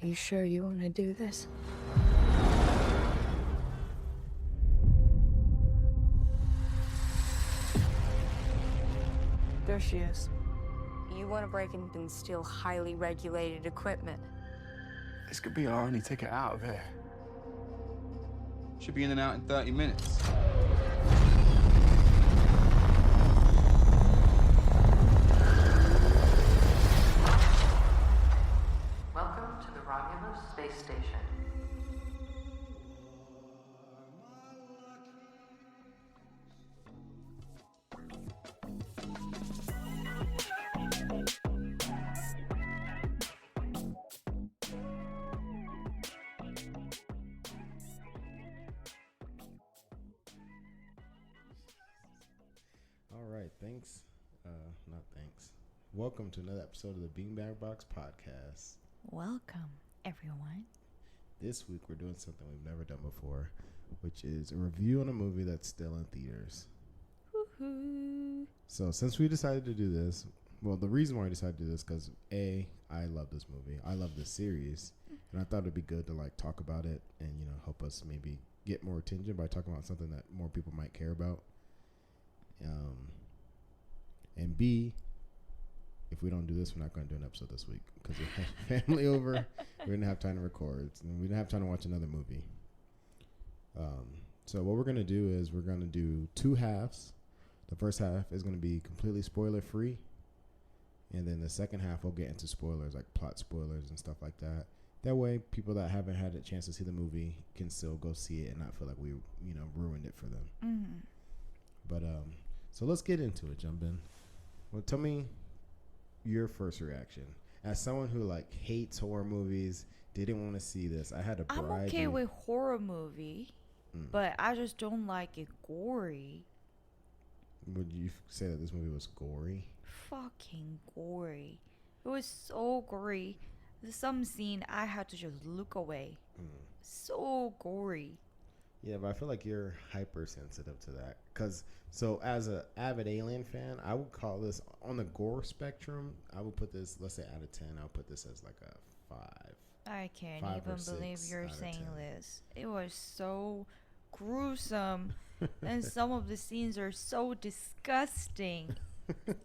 You sure you want to do this? There she is. You want to break in and steal highly regulated equipment. This could be our only ticket out of here. Should be in and out in 30 minutes. Welcome to the Romulus space station. All right, thanks. Not thanks. Welcome to another episode of the Beanbag Box Podcast. Welcome, everyone. This week we're doing something we've never done before, which is a review on a movie that's still in theaters. Woohoo! So since we decided to do this, well, the reason why I decided to do this because I love this movie. I love this series, and I thought it'd be good to like talk about it and help us maybe get more attention by talking about something that more people might care about. And B, if we don't do this, we're not going to do an episode this week because we have family over. We didn't have time to record, and we didn't have time to watch another movie. So what we're going to do is we're going to do two halves. The first half is going to be completely spoiler free, and then the second half we'll get into spoilers, like plot spoilers and stuff like that. That way, people that haven't had a chance to see the movie can still go see it and not feel like we, ruined it for them. Mm-hmm. But so let's get into it, jump in. Well, tell me your first reaction as someone who like hates horror movies. Didn't want to see this. I had to bribe I'm okay you. with horror movie, but I just don't like it gory. Would you say that this movie was gory? Fucking gory. It was so gory. There's some scene I had to just look away. So gory. Yeah, but I feel like you're hypersensitive to that. So as an avid Alien fan, I would call this, on the gore spectrum, I would put this, let's say out of 10, I would put this as like a 5. I can't 5 even or believe 6 you're out of saying 10. this. It was so gruesome. And some of the scenes are so disgusting.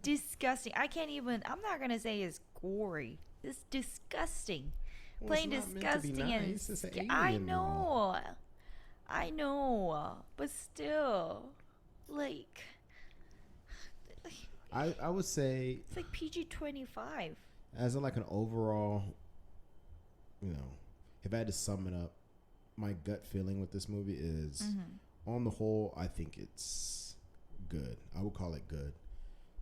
Disgusting. I'm not going to say it's gory. It's disgusting. Well, Plain it's not meant to be disgusting. nice. It's an alien I movie. know. I know. But still, like I would say, it's like PG-25. as in like an overall, if I had to sum it up, my gut feeling with this movie is, on the whole, I think it's good. I would call it good.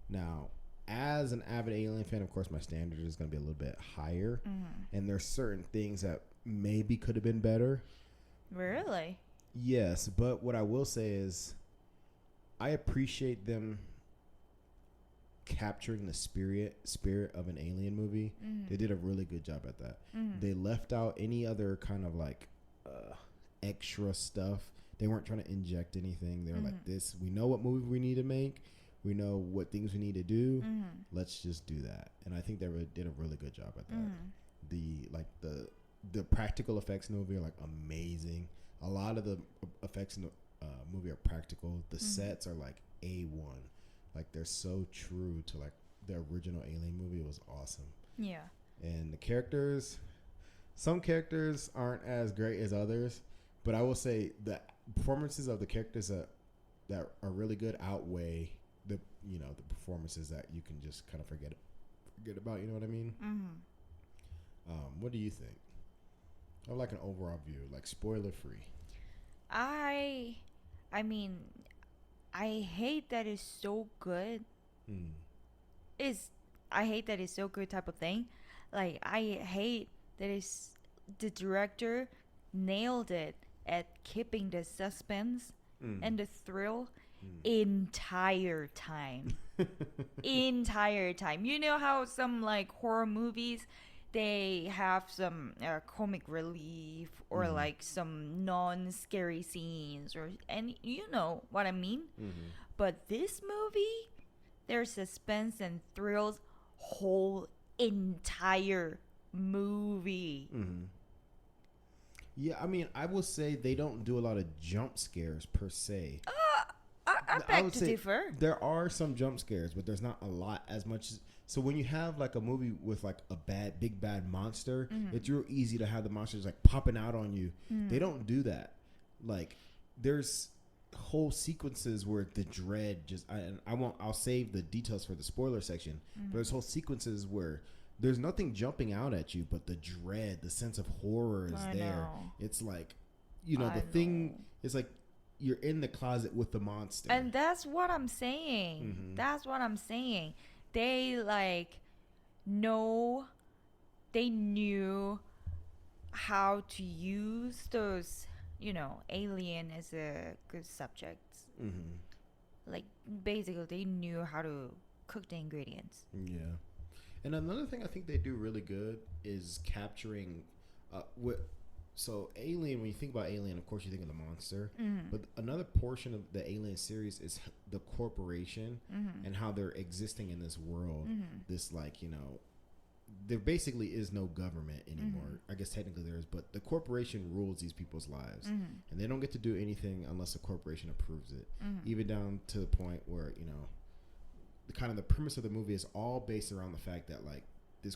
Now, as an avid Alien fan, of course, my standard is going to be a little bit higher. And there's certain things that maybe could have been better. Really? Yes, but what I will say is I appreciate them capturing the spirit of an Alien movie. They did a really good job at that. They left out any other kind of like extra stuff. They weren't trying to inject anything. They were like, this, we know what movie we need to make. We know what things we need to do. Let's just do that. And I think they did a really good job at that. The practical effects in the movie are like amazing. A lot of the effects in the movie are practical. The sets are like A1. Like they're so true to like the original Alien movie. It was awesome. Yeah. And the characters, some characters aren't as great as others, but I will say the performances of the characters that are really good outweigh the the performances that you can just kind of forget about. You know what I mean? What do you think? I would like an overall view, like spoiler free. I mean, I hate that it's so good. I hate that it's so good type of thing. Like, I hate that the director nailed it at keeping the suspense and the thrill entire time. Entire time. You know how some like horror movies, they have some comic relief or like some non-scary scenes, and you know what I mean. But this movie, there's suspense and thrills whole entire movie. Yeah, I mean, I will say they don't do a lot of jump scares per se. I I beg would to say differ. there are some jump scares, but there's not a lot as much. So when you have like a movie with like a big bad monster, it's real easy to have the monsters like popping out on you. They don't do that. Like there's whole sequences where the dread just I'll save the details for the spoiler section. But there's whole sequences where there's nothing jumping out at you, but the dread, the sense of horror is I there. know. It's like, the thing is like you're in the closet with the monster. And that's what I'm saying. Mm-hmm. That's what I'm saying. They like they knew how to use those, alien as a good subject. Like basically they knew how to cook the ingredients. Yeah. And another thing I think they do really good is capturing so Alien, when you think about Alien, of course you think of the monster. But another portion of the Alien series is the corporation and how they're existing in this world. This there basically is no government anymore. I guess technically there is, but the corporation rules these people's lives. And they don't get to do anything unless the corporation approves it. Even down to the point where, the premise of the movie is all based around the fact that like this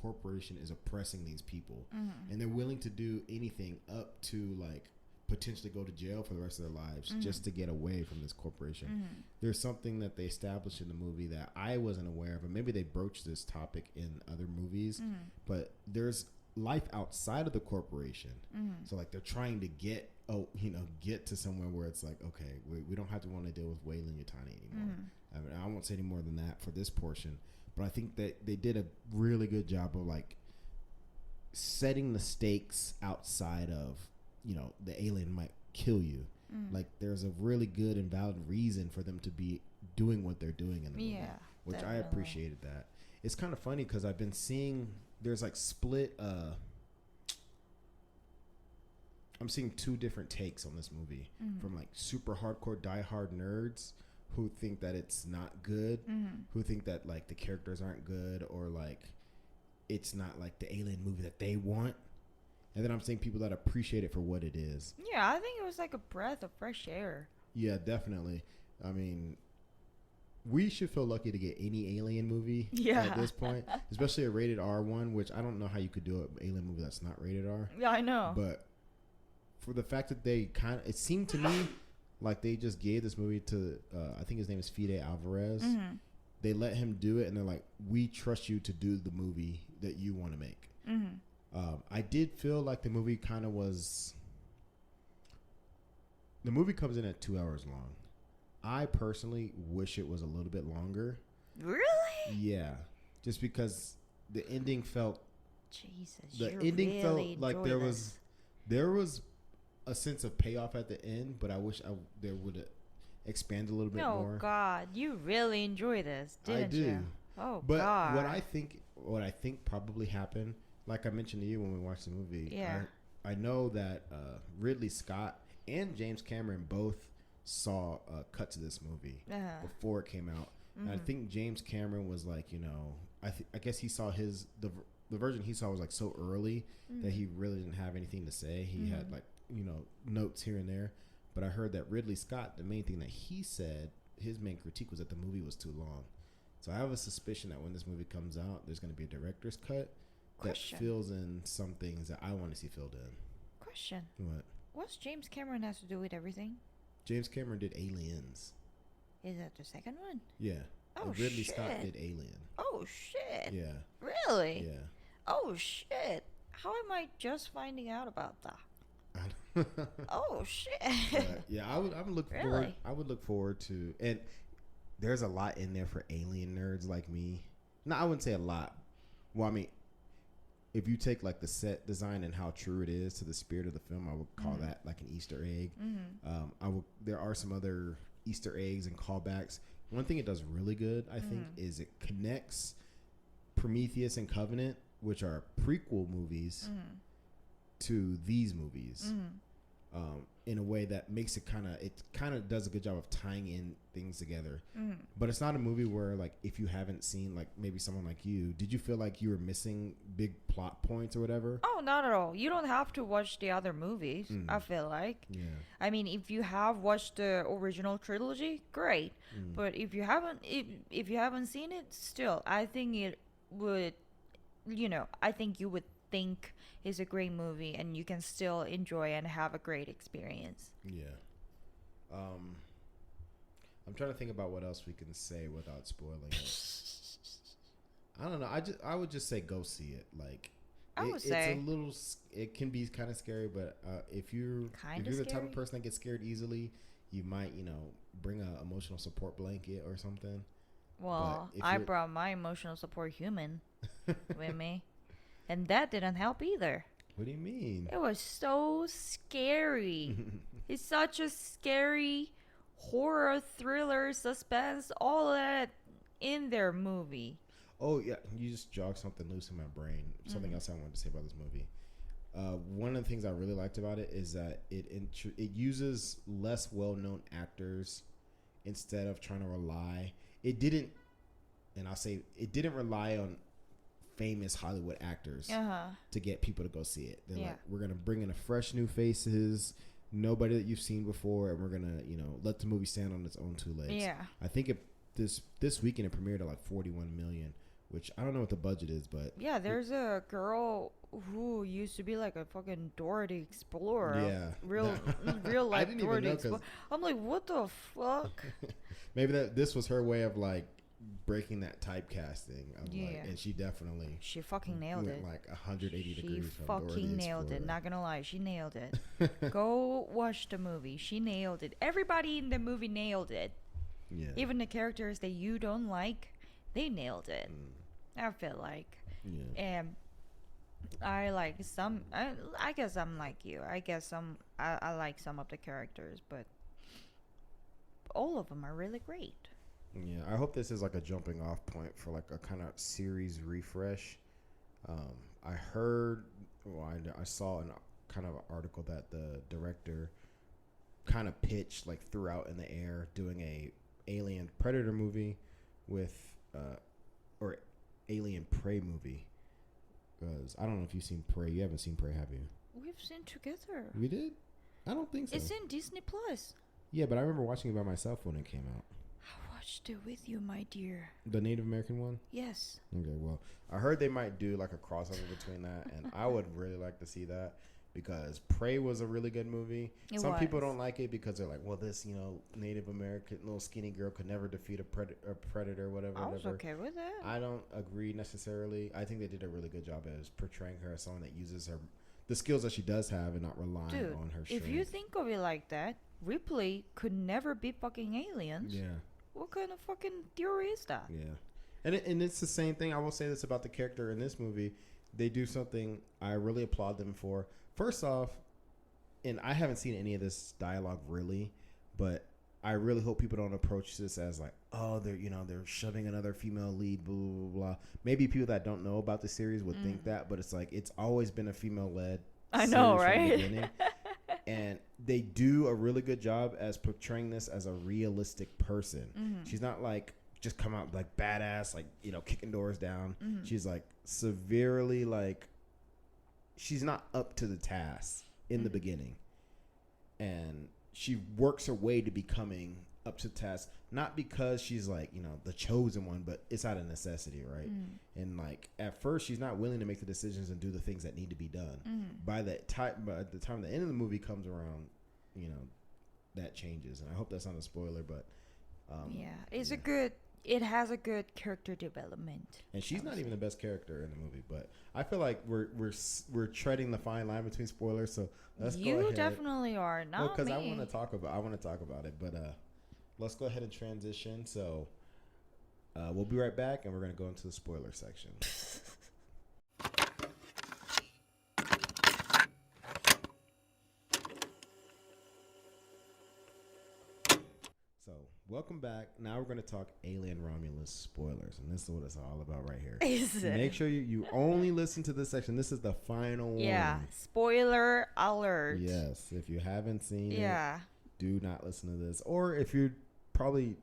corporation is oppressing these people, and they're willing to do anything up to like potentially go to jail for the rest of their lives just to get away from this corporation. There's something that they established in the movie that I wasn't aware of, and maybe they broached this topic in other movies, but there's life outside of the corporation. So like they're trying to get to somewhere where it's like, okay, we don't have to want to deal with Weyland Yutani anymore. I mean, I won't say any more than that for this portion, but I think that they did a really good job of like setting the stakes outside of, the alien might kill you. Like there's a really good and valid reason for them to be doing what they're doing in the movie, which definitely. I appreciated that. It's kind of funny because I've been seeing there's like split. I'm seeing two different takes on this movie from like super hardcore diehard nerds who think that it's not good, who think that like the characters aren't good, or like it's not like the Alien movie that they want. And then I'm seeing people that appreciate it for what it is. Yeah, I think it was like a breath of fresh air. Yeah, definitely. I mean, we should feel lucky to get any Alien movie at this point, especially a rated R one, which I don't know how you could do an Alien movie that's not rated R. Yeah, I know. But for the fact that they it seemed to me like they just gave this movie to, I think his name is Fede Alvarez. They let him do it, and they're like, we trust you to do the movie that you want to make. I did feel like the movie kind of was... The movie comes in at 2 hours long. I personally wish it was a little bit longer. Really? Yeah. Just because the ending felt... Jesus, the ending felt like there was a sense of payoff at the end, but I wish there would expand a little bit more. Oh God, you really enjoy this, didn't you? I do. Oh but God. What I think probably happened, like I mentioned to you when we watched the movie. Yeah. I know that Ridley Scott and James Cameron both saw a cut to this movie before it came out. And I think James Cameron was like, I guess he saw the version he saw was like so early that he really didn't have anything to say. He had like, notes here and there. But I heard that Ridley Scott, the main thing that he said, his main critique was that the movie was too long. So I have a suspicion that when this movie comes out, there's going to be a director's cut that fills in some things that I want to see filled in. Question. What? What's James Cameron has to do with everything? James Cameron did Aliens. Is that the second one? Yeah. Oh, and Ridley shit. Scott did Alien. Oh, shit. Yeah. Really? Yeah. Oh, shit. How am I just finding out about that? Oh, shit. Yeah, I would look Really? forward. I would look forward to, and there's a lot in there for alien nerds like me. No, I wouldn't say a lot. Well, I mean, if you take like the set design and how true it is to the spirit of the film, I would call that like an Easter egg. There are some other Easter eggs and callbacks. One thing it does really good, I think, is it connects Prometheus and Covenant, which are prequel movies, to these movies. in a way that makes it kind of does a good job of tying in things together. But it's not a movie where, like, if you haven't seen, like, maybe someone like you, did you feel like you were missing big plot points or whatever? Oh, not at all. You don't have to watch the other movies, I feel like. Yeah. I mean, if you have watched the original trilogy, great. But if you haven't, if you haven't seen it, still, I think it would, I think you would think it's a great movie, and you can still enjoy and have a great experience. Yeah. I'm trying to think about what else we can say without spoiling it. I don't know. I would just say go see it. Like, it's a little. It can be kind of scary, but if you're the type of person that gets scared easily, you might bring a emotional support blanket or something. Well, I brought my emotional support human with me, and that didn't help either. What do you mean? It was so scary. It's such a scary horror, thriller, suspense, all of that in their movie. Oh, yeah. You just jogged something loose in my brain. Something else I wanted to say about this movie. One of the things I really liked about it is that it uses less well-known actors instead of trying to rely. It didn't rely on famous Hollywood actors to get people to go see it. They're like, we're going to bring in a fresh new faces, nobody that you've seen before, and we're going to, let the movie stand on its own two legs. Yeah. I think this weekend it premiered at like 41 million, which I don't know what the budget is, but yeah, there's a girl who used to be like a fucking Dora the Explorer. Yeah. Real life Dora the Explorer. I'm like, what the fuck? Maybe this was her way of like breaking that typecasting. And she fucking nailed it. Like 180 degrees from Dora the Explorer. She fucking nailed it. Not gonna lie, she nailed it. Go watch the movie. She nailed it. Everybody in the movie nailed it. Yeah. Even the characters that you don't like, they nailed it. I feel like. Yeah. And I like some. I guess I'm like you. I guess I like some of the characters, but all of them are really great. Yeah, I hope this is like a jumping off point for like a kind of series refresh. I saw an kind of article that the director kind of pitched, like, threw out in the air, doing a Alien Predator movie with or Alien Prey movie. Because I don't know if you've seen Prey. You haven't seen Prey, have you? We've seen together. We did? I don't think so. It's in Disney Plus. Yeah, but I remember watching it by myself when it came out. I watched it with you, my dear. The Native American one? Yes. Okay, well, I heard they might do like a crossover between that, and I would really like to see that, because Prey was a really good movie. Some people don't like it because they're like, well, this, Native American little skinny girl could never defeat a predator, whatever. I was okay with that. I don't agree necessarily. I think they did a really good job as portraying her as someone that uses the skills that she does have and not relying on her strength. If you think of it like that, Ripley could never be fucking aliens. Yeah. What kind of fucking theory is that? Yeah. And it's the same thing. I will say this about the character in this movie. They do something I really applaud them for. First off, and I haven't seen any of this dialogue really, but I really hope people don't approach this as like, oh, they're shoving another female lead, blah, blah, blah, blah. Maybe people that don't know about the series would think that, but it's like, it's always been a female-led I know, series from the right? beginning. And they do a really good job as portraying this as a realistic person. She's not like just come out like badass, like, kicking doors down. She's like severely like, she's not up to the task in the beginning. And she works her way to becoming up to task, not because she's like, the chosen one, but it's out of necessity, right? And like at first she's not willing to make the decisions and do the things that need to be done. By the time the end of the movie comes around, that changes. And I hope that's not a spoiler, but it has a good character development. And she's not even the best character in the movie, but I feel like we're treading the fine line between spoilers. So let's go ahead. You definitely are, not me. Because I want to talk about it, but let's go ahead and transition. So we'll be right back, and we're going to go into the spoiler section. So Welcome back. Now we're going to talk Alien Romulus spoilers, and this is what it's all about right here. Is it? Make sure you only listen to this section. This is the final Yeah. one. Spoiler alert. Yes. If you haven't seen Yeah. it, do not listen to this. Or if you're probably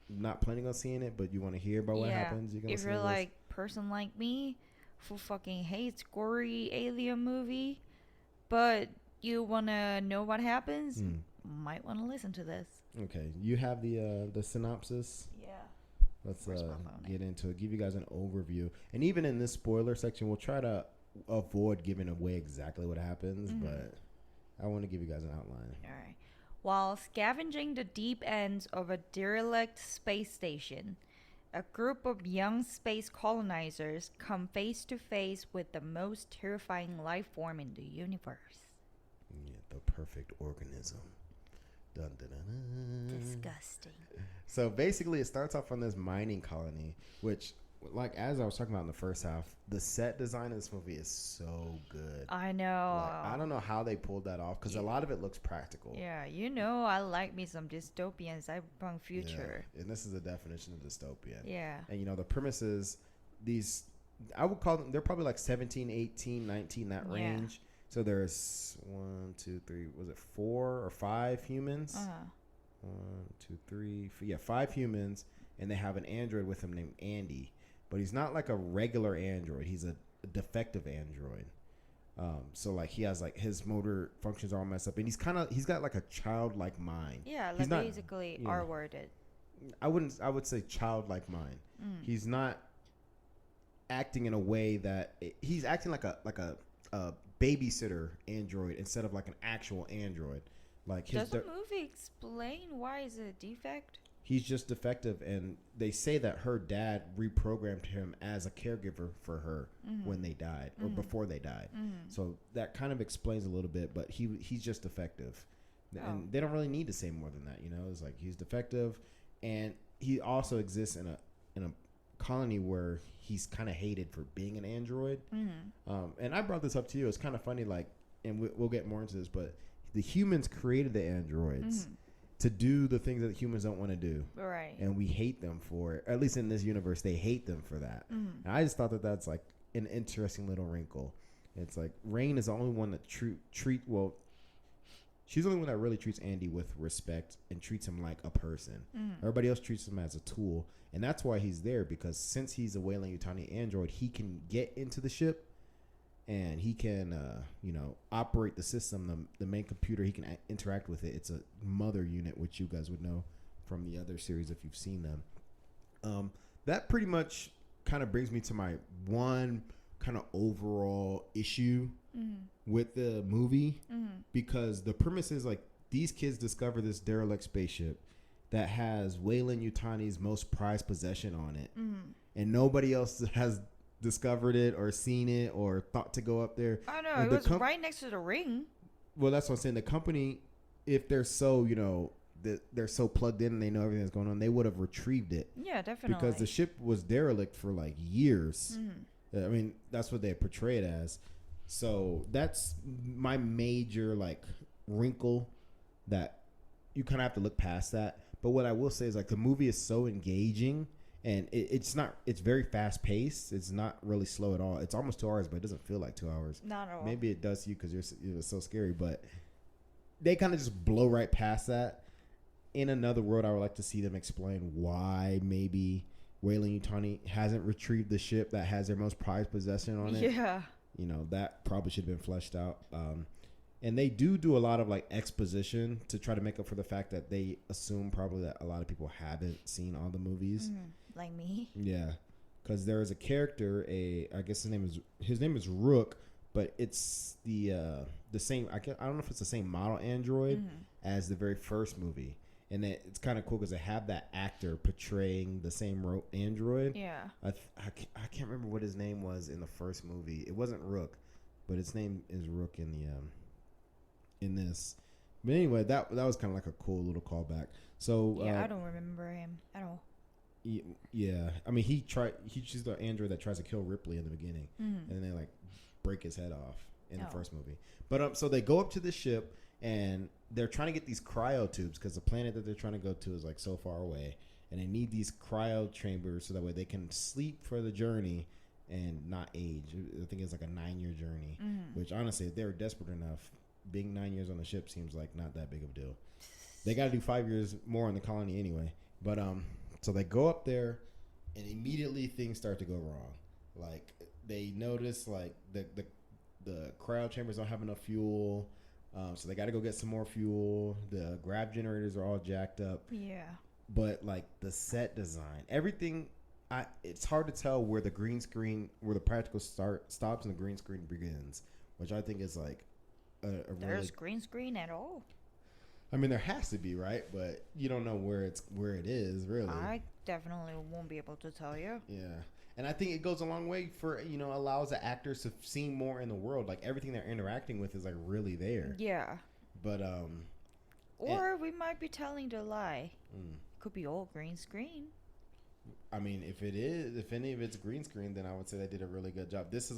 not planning on seeing it, but you want to hear about what happens, you can if listen you're to like person like me who fucking hates gory alien movie, but you want to know what happens, might want to listen to this. Okay. You have the synopsis. Yeah. Let's Where's my phone get into it. Give you guys an overview. And even in this spoiler section, we'll try to avoid giving away exactly what happens, but I want to give you guys an outline. All right. While scavenging the deep ends of a derelict space station, a group of young space colonizers come face to face with the most terrifying life form in the universe. Yeah, the perfect organism. Dun, dun, dun, dun. Disgusting. So basically, it starts off on this mining colony, which, like as I was talking about in the first half, the set design of this movie is so good. I know. Like, I don't know how they pulled that off because a lot of it looks practical. Yeah, you know, I like me some dystopian cyberpunk future. Yeah, and this is the definition of dystopian. Yeah. And you know, the premise is these, I would call them, they're probably like 17, 18, 19, that Yeah. range. So there's 1, 2, 3, was it 4 or 5 humans? 1, 2, 3, 4, yeah, 5 humans, and they have an android with him named Andy, but he's not like a regular android. He's a defective android. So like he has like his motor functions are all messed up, and he's got like a childlike mind. Yeah, He's like not- basically yeah. R-worded. I would say childlike mind. He's not acting in a way that he's acting like a babysitter android instead of like an actual android. Like Does the movie explain why is it a defect? he's just defective, and they say that her dad reprogrammed him as a caregiver for her when they died or before they died. So that kind of explains a little bit, but he's just defective. And they don't really need to say more than that, you know. It's like he's defective, and he also exists in a colony where he's kind of hated for being an android. And I brought this up to you. It's kind of funny, like, and we'll get more into this, but the humans created the androids to do the things that humans don't want to do. Right. And we hate them for it. At least in this universe, they hate them for that. And I just thought that that's like an interesting little wrinkle. It's like Rain is the only one that she's the only one that really treats Andy with respect and treats him like a person. Everybody else treats him as a tool. And that's why he's there, because since he's a Weyland-Yutani android, he can get into the ship and he can, operate the system, the main computer. He can interact with it. It's a mother unit, which you guys would know from the other series if you've seen them. That pretty much kind of brings me to my one kind of overall issue with the movie, because the premise is like these kids discover this derelict spaceship that has Weyland-Yutani's most prized possession on it, and nobody else has discovered it or seen it or thought to go up there. I know, it was right next to the ring. Well, that's what I'm saying. The company, if they're so, they're so plugged in and they know everything that's going on, they would have retrieved it. Yeah, definitely. Because the ship was derelict for like years. I mean, that's what they portray it as. So that's my major like wrinkle that you kind of have to look past that. But what I will say is like the movie is so engaging, and it's very fast paced. It's not really slow at all. It's almost 2 hours, but it doesn't feel like 2 hours. Not at all. Maybe it does to you because it was so scary, but they kind of just blow right past that. In another world, I would like to see them explain why maybe Weyland-Yutani hasn't retrieved the ship that has their most prized possession on it. Yeah. That probably should have been fleshed out. And they do a lot of like exposition to try to make up for the fact that they assume probably that a lot of people haven't seen all the movies. Like me. Yeah. Because there is a character, I guess his name is Rook, but it's the same. I don't know if it's the same model android as the very first movie. And it's kind of cool because they have that actor portraying the same android. Yeah. I can't remember what his name was in the first movie. It wasn't Rook, but his name is Rook in this. But anyway, that was kind of like a cool little callback. So yeah, I don't remember him at all. Yeah, I mean he's the android that tries to kill Ripley in the beginning, and then they like break his head off in the first movie. But so they go up to the ship, and they're trying to get these cryo tubes because the planet that they're trying to go to is like so far away, and they need these cryo chambers so that way they can sleep for the journey and not age. I think it's like a 9-year journey, which honestly, if they were desperate enough, being 9 years on the ship seems like not that big of a deal. They got to do 5 years more in the colony anyway. But so they go up there, and immediately things start to go wrong. Like they notice like the cryo chambers don't have enough fuel, so they got to go get some more fuel. The grav generators are all jacked up. Yeah. But like the set design, everything, it's hard to tell where the green screen, where the practical stops and the green screen begins, which I think is like a There's really, green screen at all. I mean, there has to be, right? But you don't know where it is really. I definitely won't be able to tell you. Yeah. And I think it goes a long way for, allows the actors to see more in the world. Like everything they're interacting with is like really there. Yeah. But or we might be telling the lie. Could be all green screen. I mean, if any of it's green screen, then I would say they did a really good job. This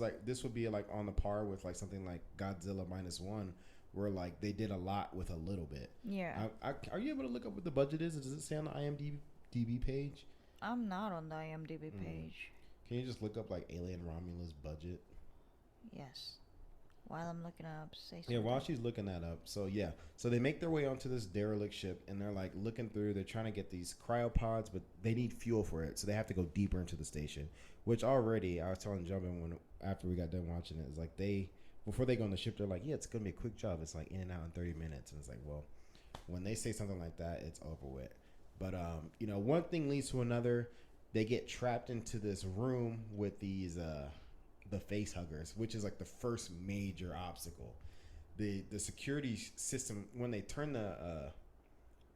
would be like on the par with like something like Godzilla -1, where like they did a lot with a little bit. Yeah. Are you able to look up what the budget is? Does it say on the IMDb page? I'm not on the IMDb page. Can you just look up like Alien Romulus budget? Yes. While I'm looking up, say something. Yeah, while she's looking that up. So yeah, so they make their way onto this derelict ship, and they're like looking through. They're trying to get these cryopods, but they need fuel for it, so they have to go deeper into the station. Which already, I was telling Jumpin after we got done watching it, is like before they go on the ship, they're like, yeah, it's gonna be a quick job. It's like in and out in 30 minutes, and it's like, well, when they say something like that, it's over with. But one thing leads to another. They get trapped into this room with these the face huggers, which is like the first major obstacle. The security system, when they turn the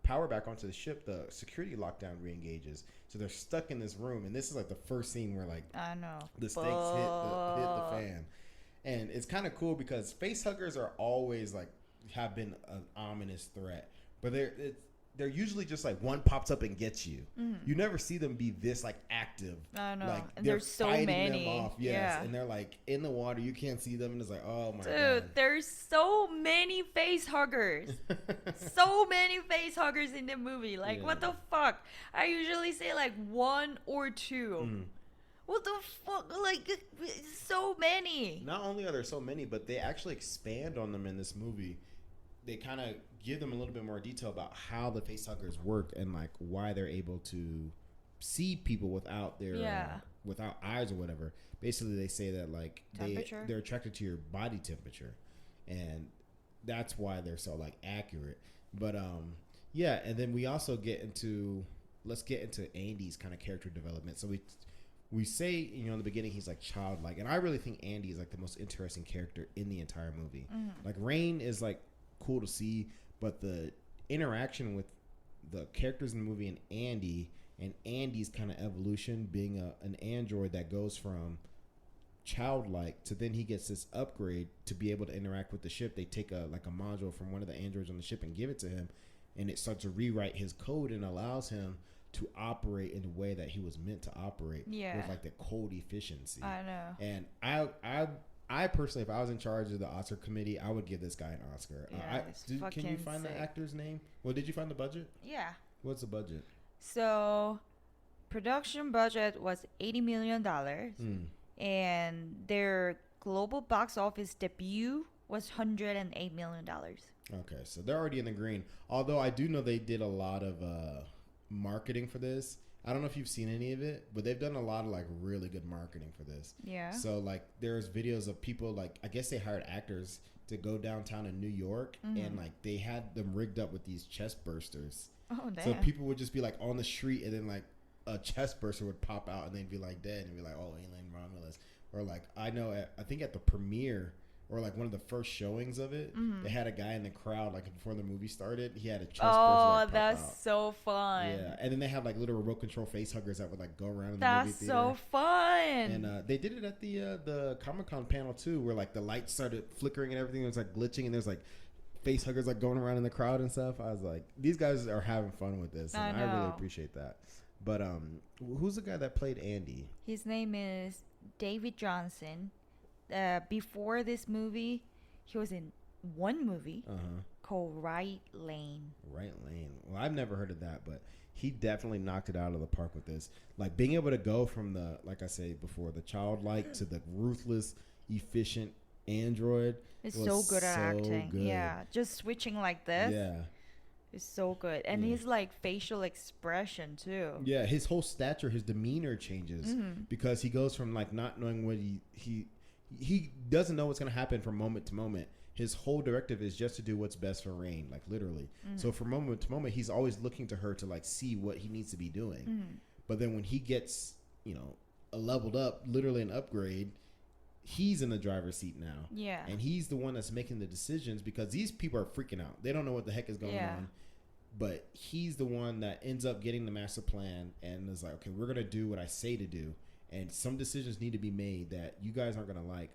power back onto the ship, the security lockdown re-engages, so they're stuck in this room. And this is like the first scene where like I know the stakes hit the fan. And it's kind of cool because face huggers are always like have been an ominous threat, but they're usually just like one pops up and gets you. You never see them be this like active. I know. Like And they're there's so fighting many. them off. Yes. Yeah. And they're like in the water. You can't see them, and it's like, oh my god. Dude, there's so many face huggers. So many face huggers in the movie. Like, what the fuck? I usually say like 1 or 2. What the fuck? Like, so many. Not only are there so many, but they actually expand on them in this movie. They kind of give them a little bit more detail about how the face huggers work and like why they're able to see people without their without eyes or whatever. Basically, they say that like they're attracted to your body temperature, and that's why they're so like accurate. But and then we also let's get into Andy's kind of character development. So we say, in the beginning, he's like childlike, and I really think Andy is like the most interesting character in the entire movie. Like Rain is like cool to see, but the interaction with the characters in the movie and Andy's kind of evolution, being an android that goes from childlike to then he gets this upgrade to be able to interact with the ship. They take a module from one of the androids on the ship and give it to him, and it starts to rewrite his code and allows him to operate in the way that he was meant to operate with like the code efficiency. I know. And I personally, if I was in charge of the Oscar committee, I would give this guy an Oscar. Can you find the actor's name? Well, did you find the budget? Yeah. What's the budget? So, production budget was $80 million, and their global box office debut was $108 million. Okay, so they're already in the green. Although I do know they did a lot of marketing for this. I don't know if you've seen any of it, but they've done a lot of like really good marketing for this. Yeah. So like there's videos of people, like I guess they hired actors to go downtown in New York, and like they had them rigged up with these chest bursters. Oh damn. So people would just be like on the street, and then like a chest burster would pop out, and they'd be like dead, and be like, oh, Alien Romulus. Or like I think at the premiere, or like one of the first showings of it, they had a guy in the crowd, like before the movie started, he had a chest burster. Oh, that's so fun. Yeah, and then they had like little remote control face huggers that would like go around in the movie theater. That's so fun. And they did it at the Comic-Con panel too, where like the lights started flickering and everything was like glitching, and there's like face huggers like going around in the crowd and stuff. I was like, these guys are having fun with this, and I really appreciate that. But who's the guy that played Andy? His name is David Johnson. Before this movie, he was in one movie called Right Lane. Right Lane. Well, I've never heard of that, but he definitely knocked it out of the park with this. Like being able to go from the, like I said before, the childlike to the ruthless, efficient android. It's was so good at acting. good. Yeah, just switching like this. Yeah. It's so good. And his like facial expression too. Yeah, his whole stature, his demeanor changes because he goes from like not knowing what he doesn't know what's going to happen from moment to moment. His whole directive is just to do what's best for Rain, like literally. So from moment to moment, he's always looking to her to like see what he needs to be doing. But then when he gets, you know, a leveled up, literally an upgrade, he's in the driver's seat now. Yeah. And he's the one that's making the decisions because these people are freaking out. They don't know what the heck is going on. But he's the one that ends up getting the master plan and is like, okay, we're going to do what I say to do. And some decisions need to be made that you guys aren't going to like.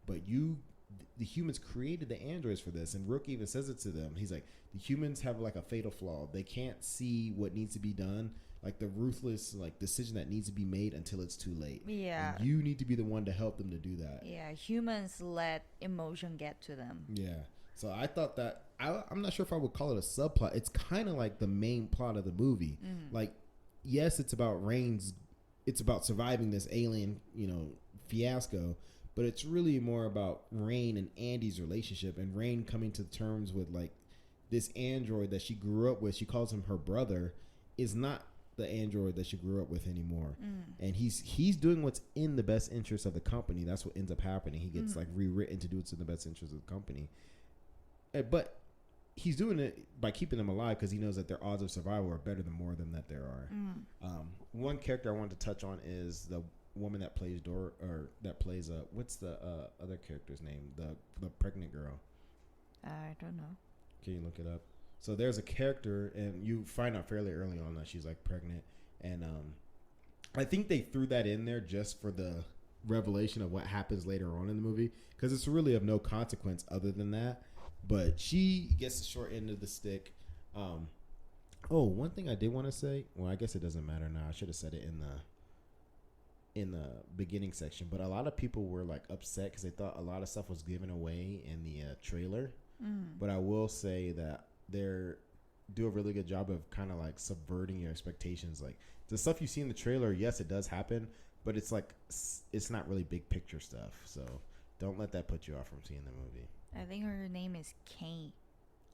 But the humans created the androids for this. And Rook even says it to them. He's like, the humans have like a fatal flaw. They can't see what needs to be done. Like the ruthless like decision that needs to be made until it's too late. Yeah. And you need to be the one to help them to do that. Yeah, humans let emotion get to them. Yeah. So I thought that I'm not sure if I would call it a subplot. It's kind of like the main plot of the movie. Like, yes, it's about it's about surviving this alien, you know, fiasco, but it's really more about Rain and Andy's relationship and Rain coming to terms with like this android that she grew up with. She calls him her brother, is not the android that she grew up with anymore. And he's doing what's in the best interest of the company. That's what ends up happening. He gets like rewritten to do what's in the best interest of the company. But he's doing it by keeping them alive because he knows that their odds of survival are better than more of them that there are. One character I wanted to touch on is the woman that plays what's the other character's name? The pregnant girl. I don't know. Can you look it up? So there's a character, and you find out fairly early on that she's like pregnant, and I think they threw that in there just for the revelation of what happens later on in the movie, because it's really of no consequence other than that. But she gets the short end of the stick. One thing I did want to say. Well, I guess it doesn't matter now. I should have said it in the beginning section. But a lot of people were like upset because they thought a lot of stuff was given away in the trailer. But I will say that they're do a really good job of kind of like subverting your expectations. Like the stuff you see in the trailer, yes, it does happen, but it's like it's not really big picture stuff. So don't let that put you off from seeing the movie. I think her name is Kay.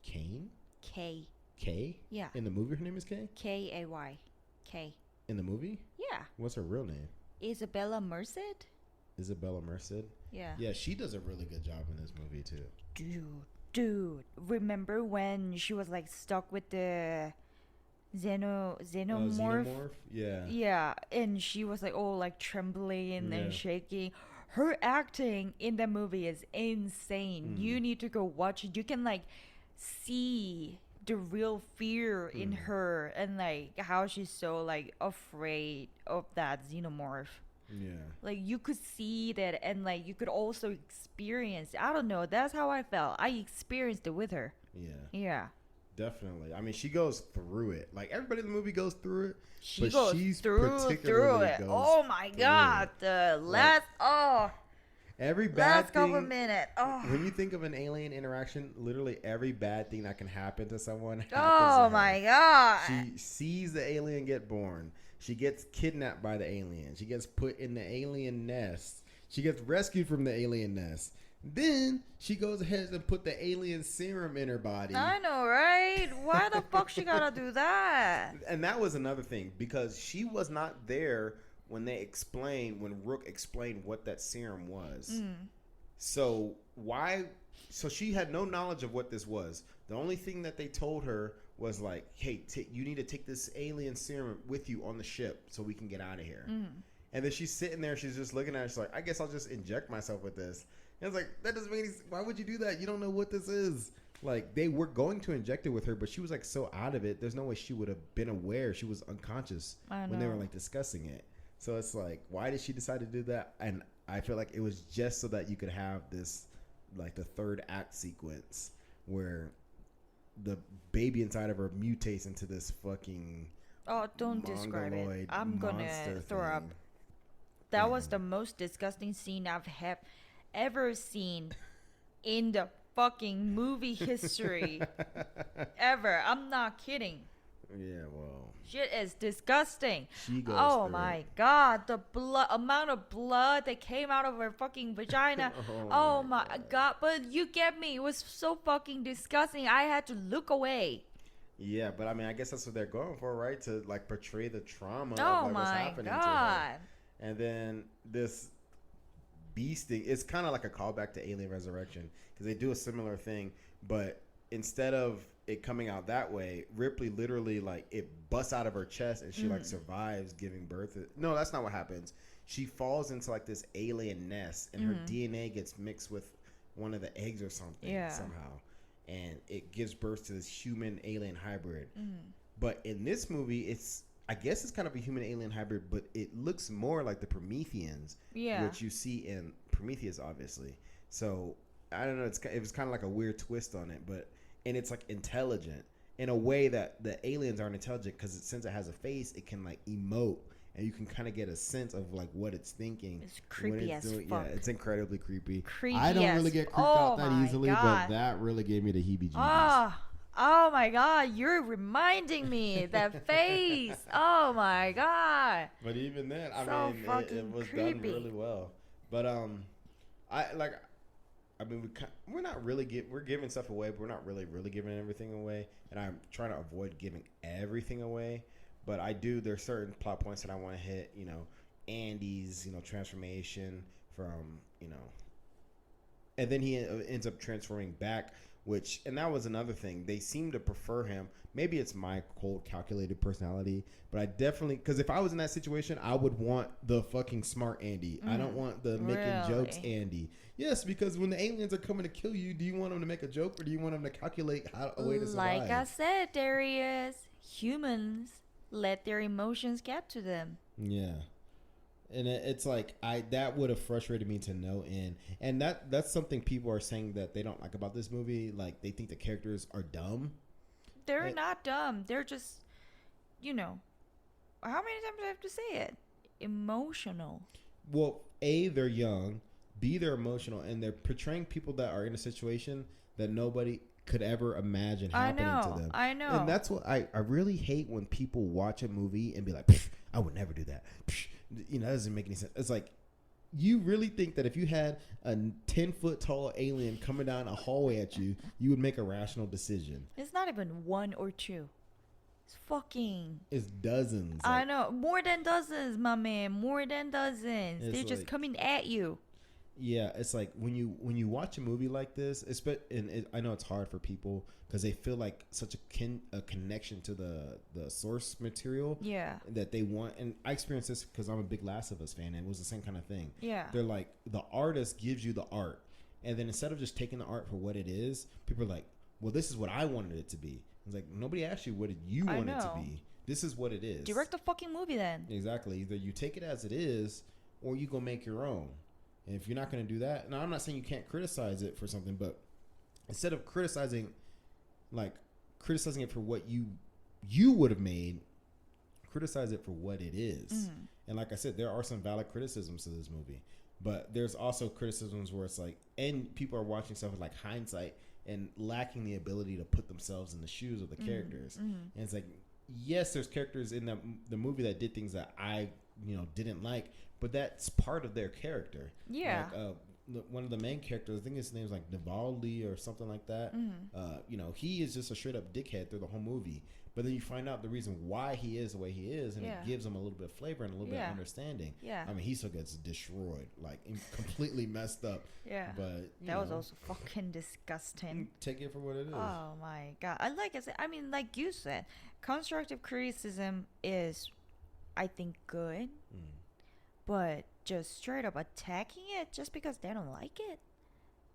Kane? K. K? Yeah. In the movie, her name is Kay? K-A-Y. K. In the movie? Yeah. What's her real name? Isabella Merced? Isabella Merced? Yeah. Yeah, she does a really good job in this movie, too. Dude. Remember when she was like stuck with the xenomorph? Xenomorph? Yeah. Yeah. And she was like, like trembling and shaking. Her acting in the movie is insane. You need to go watch it. You can like see the real fear in her and like how she's so like afraid of that xenomorph. Yeah. Like you could see that and like you could also experience. I don't know. That's how I felt. I experienced it with her. Yeah. Yeah. Definitely. I mean, she goes through it. Like everybody in the movie goes through it. She goes through it. Oh my god. Every bad last thing. couple minutes. Oh. When you think of an alien interaction, literally every bad thing that can happen to someone happens Oh to her. my god. She sees the alien get born. She gets kidnapped by the alien. She gets put in the alien nest. She gets rescued from the alien nest. Then she goes ahead and put the alien serum in her body. I know, right? Why the fuck she gotta do that? And that was another thing because she was not there when Rook explained what that serum was. So she had no knowledge of what this was. The only thing that they told her was like, hey, you need to take this alien serum with you on the ship so we can get out of here. And then she's sitting there, she's just looking at it, she's like, I guess I'll just inject myself with this. And it's like, that doesn't make any sense. Why would you do that? You don't know what this is. Like, they were going to inject it with her, but she was like so out of it, there's no way she would have been aware. She was unconscious when they were like discussing it. So it's like, why did she decide to do that? And I feel like it was just so that you could have this, like the third act sequence where the baby inside of her mutates into this fucking don't describe it. mongoloid I'm gonna monster throw up. thing. That was the most disgusting scene I've ever seen in the fucking movie history ever. I'm not kidding. Yeah, well, Shit is disgusting. she goes Oh through my it. god, the amount of blood that came out of her fucking vagina. Oh my god, but you get me. It was so fucking disgusting. I had to look away. Yeah, but I mean, I guess that's what they're going for, right? To like portray the trauma Oh of like, what's my happening to her. god. And then this beast thing, it's kind of like a callback to Alien Resurrection because they do a similar thing, but instead of it coming out that way, Ripley literally like it busts out of her chest and she like survives giving birth. No, that's not what happens. She falls into like this alien nest and her DNA gets mixed with one of the eggs or something somehow, and it gives birth to this human alien hybrid. But in this movie, I guess it's kind of a human alien hybrid, but it looks more like the Prometheans, which you see in Prometheus, obviously. So I don't know. It was kind of like a weird twist on it, and it's like intelligent in a way that the aliens aren't intelligent because since it has a face, it can like emote, and you can kind of get a sense of like what it's thinking. It's creepy as fuck. Yeah, it's incredibly creepy. Creepy I don't as really get creeped oh out that my easily, God. but that really gave me the heebie-jeebies. Oh my god, you're reminding me that face. Oh my god. But even then, I So mean, fucking it was creepy. done really well. But we're not really we're giving stuff away, but we're not really giving everything away. And I'm trying to avoid giving everything away. But there's certain plot points that I want to hit. You know, Andy's transformation from and then he ends up transforming back. And that was another thing. They seem to prefer him. Maybe it's my cold, calculated personality, but I definitely, because if I was in that situation, I would want the fucking smart Andy. I don't want the making jokes Andy. Yes, because when the aliens are coming to kill you, do you want them to make a joke or do you want them to calculate a way to survive? Like I said, Darius, humans let their emotions get to them. Yeah. And it's like that would have frustrated me to no end, and that's something people are saying that they don't like about this movie. Like they think the characters are dumb. They're not dumb. They're just, how many times do I have to say it? Emotional. Well, A, they're young. B, they're emotional, and they're portraying people that are in a situation that nobody could ever imagine happening to them. I know. And that's what I really hate when people watch a movie and be like, "Psh, I would never do that." Psh, that doesn't make any sense. It's like, you really think that if you had a 10-foot tall alien coming down a hallway at you, you would make a rational decision? It's not even one or two. It's dozens. I know. More than dozens, my man. More than dozens. They're just coming at you. Yeah, it's like when you watch a movie like this, I know it's hard for people because they feel like such a connection to the source material. Yeah. That they want, and I experienced this because I'm a big Last of Us fan, and it was the same kind of thing. Yeah. They're like, the artist gives you the art, and then instead of just taking the art for what it is, people are like, well, this is what I wanted it to be. It's like, nobody asked you what did you want it to be. This is what it is. Direct the fucking movie then. Exactly. Either you take it as it is, or you go make your own. And if you're not going to do that, now I'm not saying you can't criticize it for something, but instead of criticizing it for what you would have made, criticize it for what it is. And like I said, there are some valid criticisms to this movie, but there's also criticisms where it's like, and people are watching stuff with like hindsight and lacking the ability to put themselves in the shoes of the characters. And it's like, yes, there's characters in the movie that did things that I didn't like, but that's part of their character. Yeah. Like, one of the main characters, I think his name's like Navalny or something like that. He is just a straight up dickhead through the whole movie. But then you find out the reason why he is the way he is, and it gives him a little bit of flavor and a little bit of understanding. Yeah. I mean, he still gets destroyed, like completely messed up. Yeah. But that was also fucking disgusting. Take it for what it is. Oh my god. Like you said, constructive criticism is, I think, good. But just straight up attacking it just because they don't like it,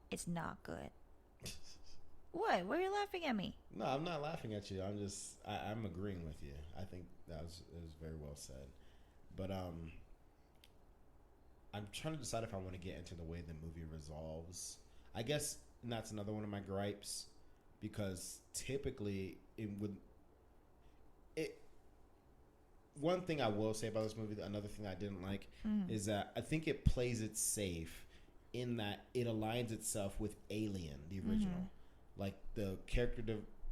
it's not good. What? Why are you laughing at me? No, I'm not laughing at you. I'm agreeing with you. I think it was very well said. But I'm trying to decide if I want to get into the way the movie resolves. I guess that's another one of my gripes, because typically one thing I will say about this movie, another thing I didn't like, is that I think it plays it safe in that it aligns itself with Alien, the original. Like the character,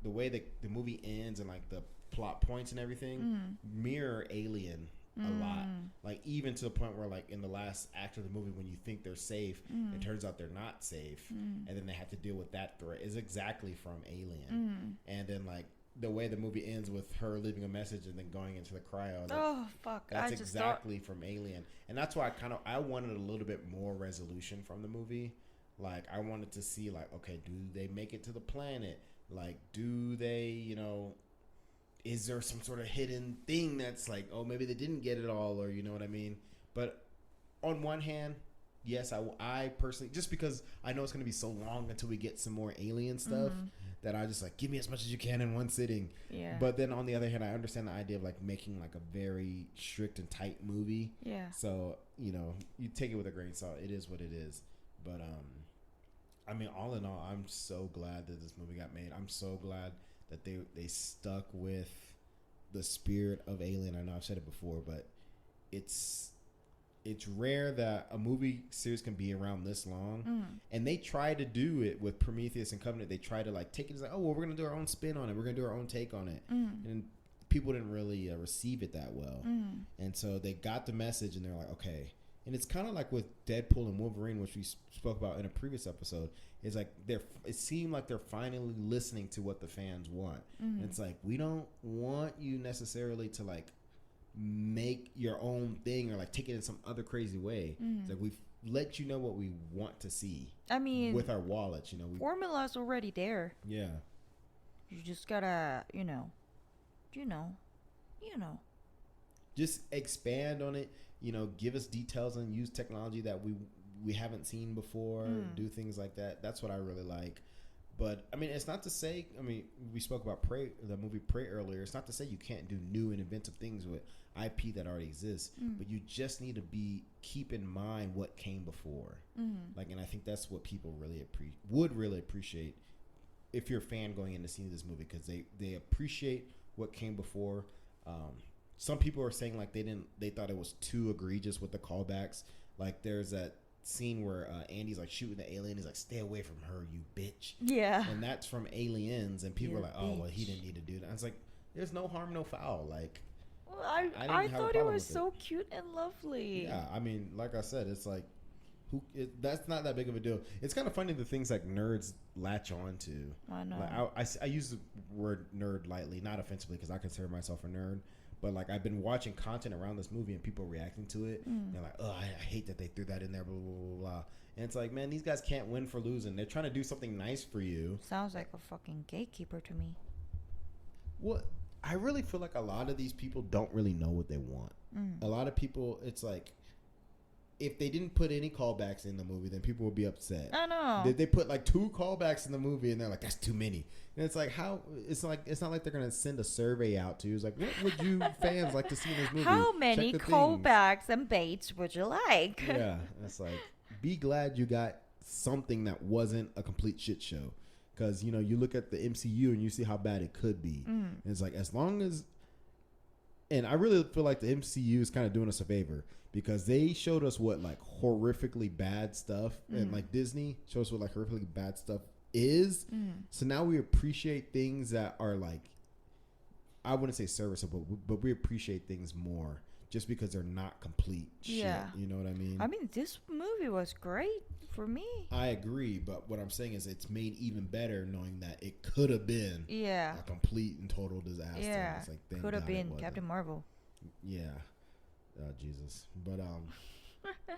the way that the movie ends and like the plot points and everything mirror Alien a lot. Like even to the point where like in the last act of the movie, when you think they're safe, it turns out they're not safe, and then they have to deal with that threat. Is exactly from Alien. And then like the way the movie ends with her leaving a message and then going into the cryo. Oh fuck! That's exactly from Alien, and that's why I wanted a little bit more resolution from the movie. Like I wanted to see like, okay, do they make it to the planet? Like, do they, you know, is there some sort of hidden thing that's like, oh, maybe they didn't get it all, or you know what I mean? But on one hand, yes, I personally, just because I know it's going to be so long until we get some more Alien stuff, that I just like, give me as much as you can in one sitting. Yeah. But then on the other hand, I understand the idea of like making like a very strict and tight movie. Yeah. So, you know, you take it with a grain of salt. It is what it is. But, I mean, all in all, I'm so glad that this movie got made. I'm so glad that they stuck with the spirit of Alien. I know I've said it before, but it's rare that a movie series can be around this long. And they try to do it with Prometheus and Covenant. They try to like take it as like, oh, well, we're going to do our own spin on it. We're going to do our own take on it. And people didn't really receive it that well. And so they got the message and they're like, okay. And it's kind of like with Deadpool and Wolverine, which we spoke about in a previous episode. It's like it seemed like they're finally listening to what the fans want. And it's like, we don't want you necessarily to like make your own thing or like take it in some other crazy way. It's like we've let you know what we want to see. I mean, with our wallets, you know, formula's already there. Yeah. You just gotta, you know, just expand on it. You know, give us details and use technology that we haven't seen before. Do things like that. That's what I really like. But I mean, it's not to say. I mean, we spoke about the movie Prey earlier. It's not to say you can't do new and inventive things with IP that already exists. But you just need to keep in mind what came before. Like, and I think that's what people really would really appreciate if you're a fan going in to see this movie, because they appreciate what came before. Some people are saying like they thought it was too egregious with the callbacks. Like there's that scene where Andy's like shooting the alien. He's like, stay away from her, you bitch. Yeah. And that's from Aliens. And people You're are like, oh, well, he didn't need to do that. And it's like, there's no harm, no foul. Like, well, I thought it was so cute and lovely. Yeah, I mean, like I said, it's like, that's not that big of a deal. It's kind of funny the things like nerds latch on to. I know. Like, I use the word nerd lightly, not offensively, because I consider myself a nerd. But like I've been watching content around this movie and people reacting to it. They're like, oh, I hate that they threw that in there, blah, blah, blah, blah. And it's like, man, these guys can't win for losing. They're trying to do something nice for you. Sounds like a fucking gatekeeper to me. Well, I really feel like a lot of these people don't really know what they want. A lot of people, it's like, if they didn't put any callbacks in the movie, then people would be upset. I know. They put like 2 callbacks in the movie, and they're like, "That's too many." And it's like, how? It's not like they're gonna send a survey out to you. It's like, what would you fans like to see in this movie? How many callbacks and baits would you like? Yeah, it's like, be glad you got something that wasn't a complete shit show, because you know you look at the MCU and you see how bad it could be. And it's like, as long as, and I really feel like the MCU is kind of doing us a favor, because they showed us what like horrifically bad stuff, and like Disney shows us what like horrifically bad stuff is. So now we appreciate things that are like, I wouldn't say serviceable, but we appreciate things more just because they're not complete shit. You know what I mean? I mean, this movie was great for me. I agree, but what I'm saying is it's made even better knowing that it could have been a complete and total disaster. Yeah, it's like, could have been Captain Marvel. Yeah. Oh, Jesus. But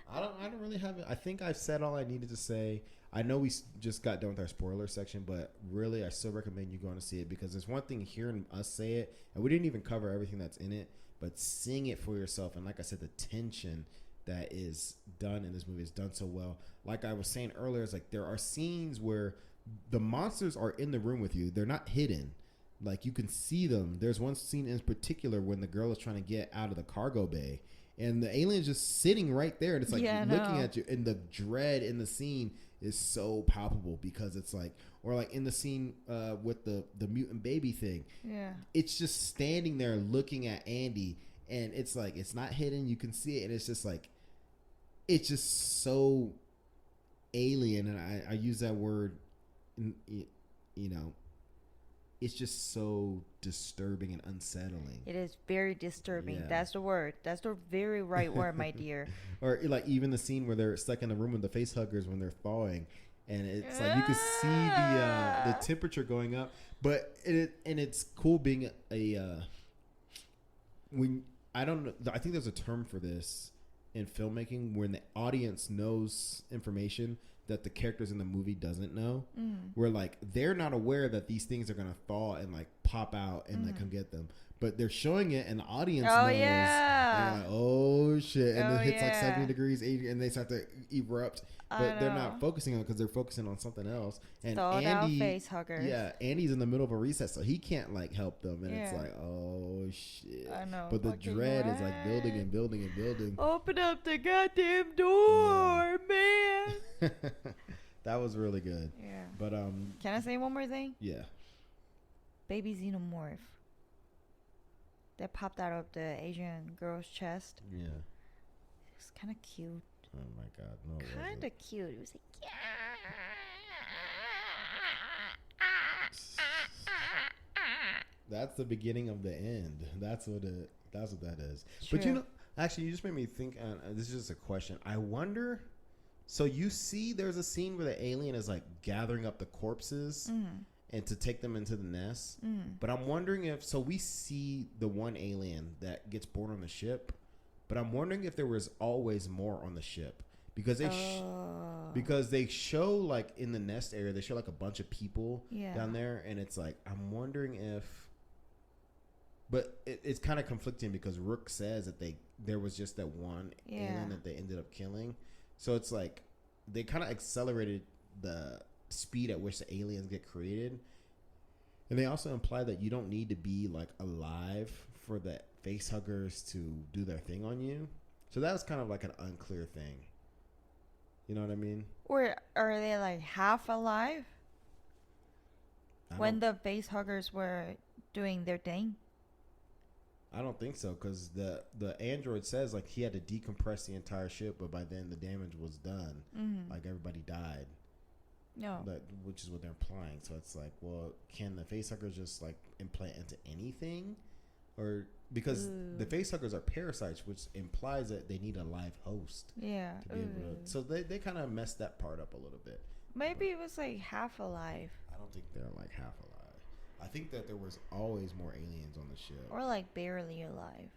I don't really have it. I think I've said all I needed to say. I know we just got done with our spoiler section, but really I still recommend you going to see it, because there's one thing hearing us say it, and we didn't even cover everything that's in it, but seeing it for yourself, and like I said, the tension that is done in this movie is done so well. Like I was saying earlier, it's like there are scenes where the monsters are in the room with you. They're not hidden. Like you can see them. There's one scene in particular when the girl is trying to get out of the cargo bay, and the alien's just sitting right there, and it's like looking at you, and the dread in the scene is so palpable, because it's like, or like in the scene with the mutant baby thing, it's just standing there looking at Andy, and it's like, it's not hidden, you can see it, and it's just like, it's just so alien, and I use that word, you know, it's just so disturbing and unsettling. It is very disturbing. Yeah. That's the word. That's the very right word, my dear. Or like even the scene where they're stuck in the room with the face huggers when they're thawing, and it's like you can see the temperature going up. But it's cool being when I don't know. I think there's a term for this in filmmaking when the audience knows information that the characters in the movie doesn't know. Where like they're not aware that these things are gonna thaw and like pop out and like come get them, but they're showing it and the audience knows. Yeah. And you're like, oh shit, and it hits like 70 degrees, 80, and they start to erupt. But they're not focusing on it because they're focusing on something else. And Thawed out face huggers. Yeah, Andy's in the middle of a recess, so he can't like help them, and it's like, oh shit. I know. But the dread is like building and building and building. Open up the goddamn door, man. That was really good. Yeah. But Can I say one more thing? yeah. Baby xenomorph that popped out of the Asian girl's chest. Yeah. It was kind of cute. Oh my god, no. it Kind wasn't. of cute. It was like, That's the beginning of the end. That's what that is. True. But you know, actually, you just made me think. This is just a question. I wonder. So you see, there's a scene where the alien is like gathering up the corpses and to take them into the nest. But I'm wondering if we see the one alien that gets born on the ship, but I'm wondering if there was always more on the ship because they show like in the nest area they show like a bunch of people down there, and it's like I'm wondering if. But it's kind of conflicting because Rook says that there was just that one alien that they ended up killing. So it's like they kind of accelerated the speed at which the aliens get created. And they also imply that you don't need to be like alive for the face huggers to do their thing on you. So that was kind of like an unclear thing. You know what I mean? or are they like half alive when the face huggers were doing their thing? I don't think so, because the android says like he had to decompress the entire ship, but by then the damage was done. Like everybody died. No. Which is what they're implying. So it's like, well, can the facehuggers just like implant into anything? Or because the facehuggers are parasites, which implies that they need a live host. Yeah. To be able to, so they kind of messed that part up a little bit. Maybe it was like half alive. I don't think they're like half alive. I think that there was always more aliens on the ship. Or like barely alive.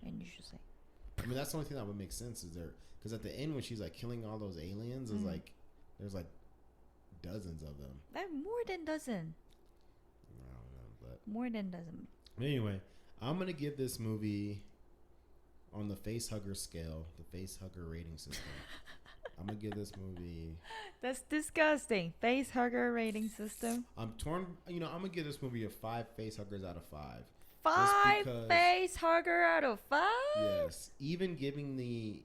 And you just like, I mean, that's the only thing that would make sense is there, because at the end when she's like killing all those aliens, is like there's like dozens of them. more than dozen. I don't know, but More than dozen. anyway, I'm gonna give this movie on the face hugger scale, the face hugger rating system. I'm gonna give this movie. That's disgusting. Face hugger rating system. I'm torn. You know, I'm gonna give this movie a 5 face huggers out of 5. 5 because- face hugger out of 5. Yes, even given the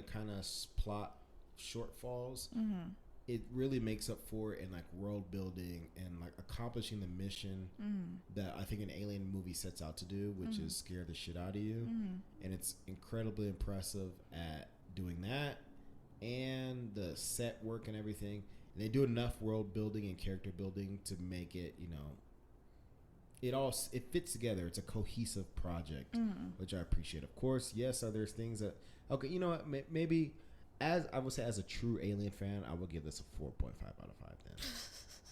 kind of plot shortfalls, it really makes up for it in like world building and like accomplishing the mission that I think an alien movie sets out to do, which is scare the shit out of you. And it's incredibly impressive at doing that, and the set work and everything. And they do enough world building and character building to make it, you know, it fits together. It's a cohesive project, which I appreciate. Of course, yes, there's things that, okay, you know what, maybe as I would say, as a true Alien fan, I would give this a 4.5 out of 5 then.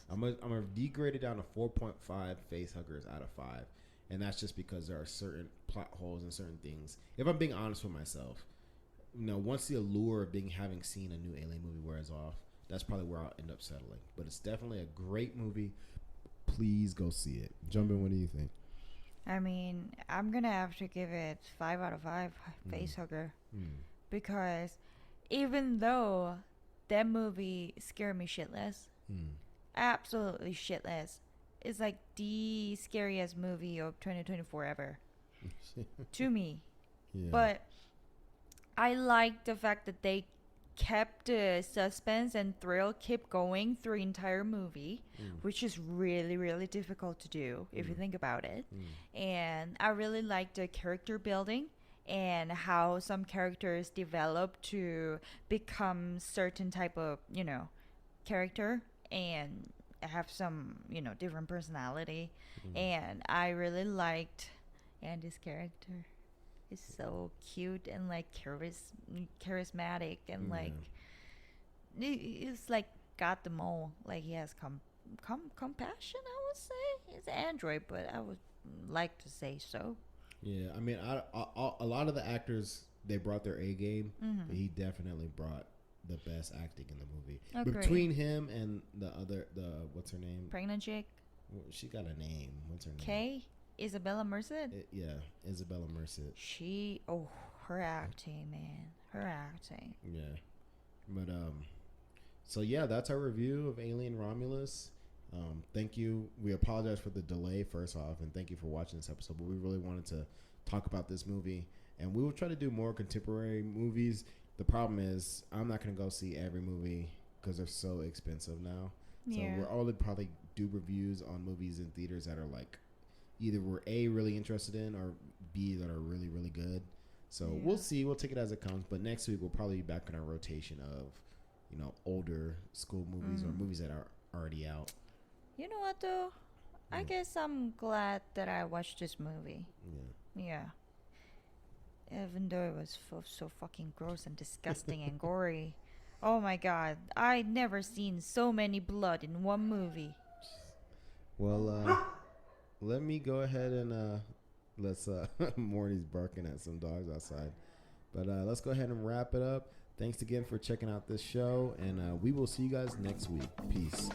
I'm gonna degrade it down to 4.5 face huggers out of 5. And that's just because there are certain plot holes and certain things. If I'm being honest with myself, you know, once the allure of having seen a new Alien movie wears off, that's probably where I'll end up settling. But it's definitely a great movie. Please go see it. Jump in. What do you think? I mean, I'm gonna have to give it 5 out of 5 face hugger because even though that movie scared me shitless, absolutely shitless, it's like the scariest movie of 2024 ever to me. Yeah. But I like the fact that they kept the suspense and thrill keep going through the entire movie, which is really, really difficult to do if you think about it. And I really like the character building and how some characters develop to become certain type of, character and have some, different personality. And I really liked Andy's character. He's so cute and like charismatic and like he's like got them all. Like he has compassion, I would say. He's an android, but I would like to say so. Yeah, I mean, a lot of the actors, they brought their A game, but he definitely brought the best acting in the movie. Agree. Between him and the what's her name? Pregnant chick. She got a name. What's her name? Kay? Isabella Merced? Yeah, Isabella Merced. Her acting, man. Her acting. Yeah. But, so yeah, that's our review of Alien Romulus. Thank you. We apologize for the delay, first off, and thank you for watching this episode. But we really wanted to talk about this movie, and we will try to do more contemporary movies. The problem is, I'm not going to go see every movie because they're so expensive now. So we're only probably do reviews on movies in theaters that are like either we're A, really interested in, or B, that are really, really good. So we'll see. We'll take it as it comes. But next week, we'll probably be back in our rotation of, older school movies or movies that are already out. You know what, though? I guess I'm glad that I watched this movie. Yeah. Even though it was so fucking gross and disgusting and gory. Oh my god. I never seen so many blood in one movie. Well, let me go ahead and let's Morty's barking at some dogs outside. But let's go ahead and wrap it up. Thanks again for checking out this show, and we will see you guys next week. Peace.